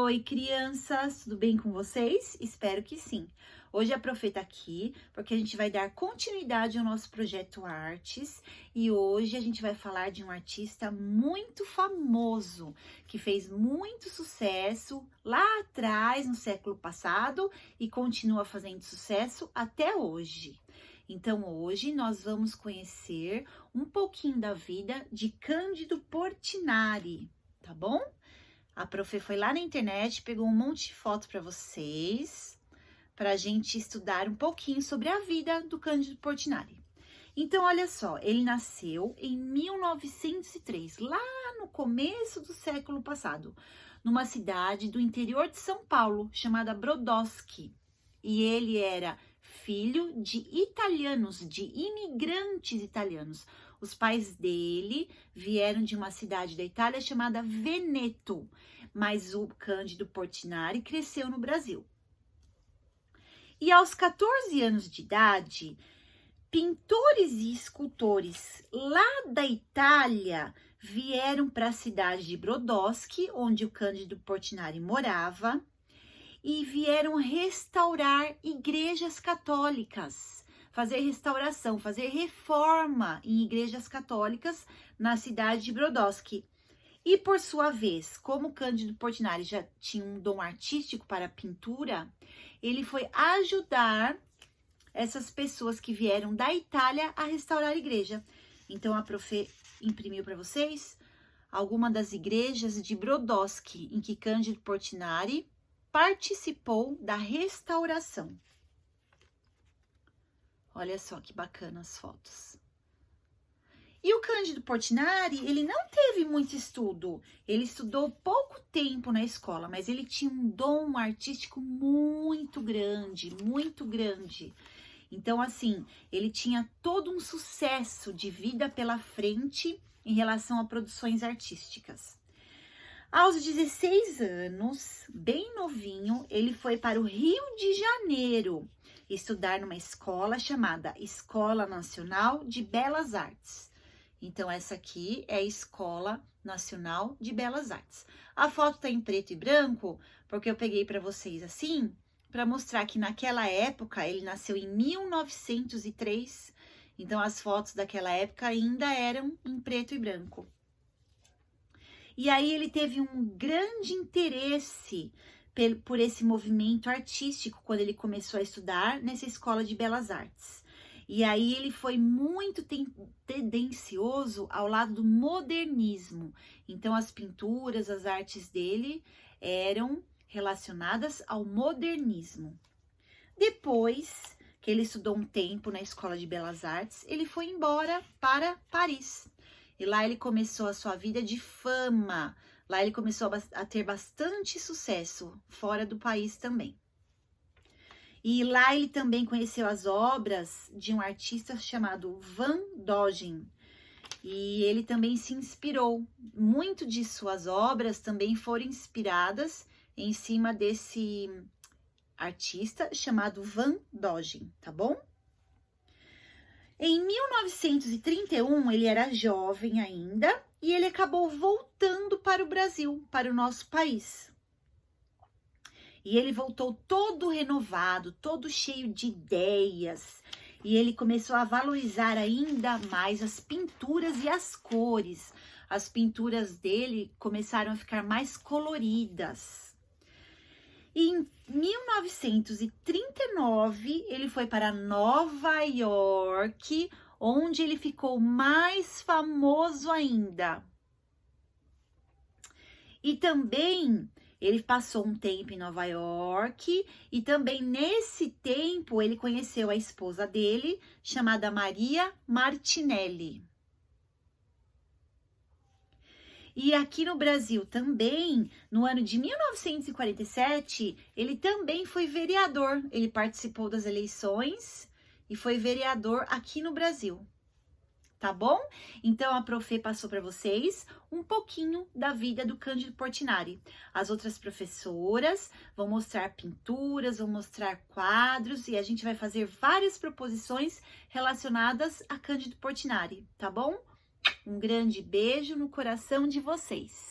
Oi, crianças, tudo bem com vocês? Espero que sim. Hoje a Profe tá aqui porque a gente vai dar continuidade ao nosso projeto Artes e hoje a gente vai falar de um artista muito famoso que fez muito sucesso lá atrás, no século passado, e continua fazendo sucesso até hoje. Então, hoje nós vamos conhecer um pouquinho da vida de Cândido Portinari, tá bom? A Profe foi lá na internet, pegou um monte de fotos para vocês, para a gente estudar um pouquinho sobre a vida do Cândido Portinari. Então, olha só, ele nasceu em 1903, lá no começo do século passado, numa cidade do interior de São Paulo, chamada Brodowski. E ele era filho de italianos, de imigrantes italianos. Os pais dele vieram de uma cidade da Itália chamada Veneto, mas o Cândido Portinari cresceu no Brasil. E aos 14 anos de idade, pintores e escultores lá da Itália vieram para a cidade de Brodowski, onde o Cândido Portinari morava, e vieram restaurar igrejas católicas, fazer restauração, fazer reforma em igrejas católicas na cidade de Brodowski. E por sua vez, como Cândido Portinari já tinha um dom artístico para a pintura, ele foi ajudar essas pessoas que vieram da Itália a restaurar a igreja. Então a Profe imprimiu para vocês algumas das igrejas de Brodowski em que Cândido Portinari participou da restauração. Olha só que bacana as fotos. E o Cândido Portinari, ele não teve muito estudo. Ele estudou pouco tempo na escola, mas ele tinha um dom artístico muito grande, muito grande. Então, assim, ele tinha todo um sucesso de vida pela frente em relação a produções artísticas. Aos 16 anos, bem novinho, ele foi para o Rio de Janeiro estudar numa escola chamada Escola Nacional de Belas Artes. Então, essa aqui é a Escola Nacional de Belas Artes. A foto tá em preto e branco, porque eu peguei para vocês assim, para mostrar que naquela época, ele nasceu em 1903, então as fotos daquela época ainda eram em preto e branco. E aí ele teve um grande interesse por esse movimento artístico quando ele começou a estudar nessa escola de belas artes. E aí ele foi muito tendencioso ao lado do modernismo. Então as pinturas, as artes dele eram relacionadas ao modernismo. Depois que ele estudou um tempo na escola de belas artes, ele foi embora para Paris. E lá ele começou a sua vida de fama. Lá ele começou a ter bastante sucesso, fora do país também. E lá ele também conheceu as obras de um artista chamado Van Dogen. E ele também se inspirou. Muito de suas obras também foram inspiradas em cima desse artista chamado Van Dogen, tá bom? Em 1931, ele era jovem ainda e ele acabou voltando para o Brasil, para o nosso país. E ele voltou todo renovado, todo cheio de ideias. E ele começou a valorizar ainda mais as pinturas e as cores. As pinturas dele começaram a ficar mais coloridas. E em 1939, ele foi para Nova York, onde ele ficou mais famoso ainda. E também ele passou um tempo em Nova York e também nesse tempo ele conheceu a esposa dele, chamada Maria Martinelli. E aqui no Brasil também, no ano de 1947, ele também foi vereador. Ele participou das eleições e foi vereador aqui no Brasil. Tá bom? Então, a Profe passou para vocês um pouquinho da vida do Cândido Portinari. As outras professoras vão mostrar pinturas, vão mostrar quadros e a gente vai fazer várias proposições relacionadas a Cândido Portinari, tá bom? Um grande beijo no coração de vocês.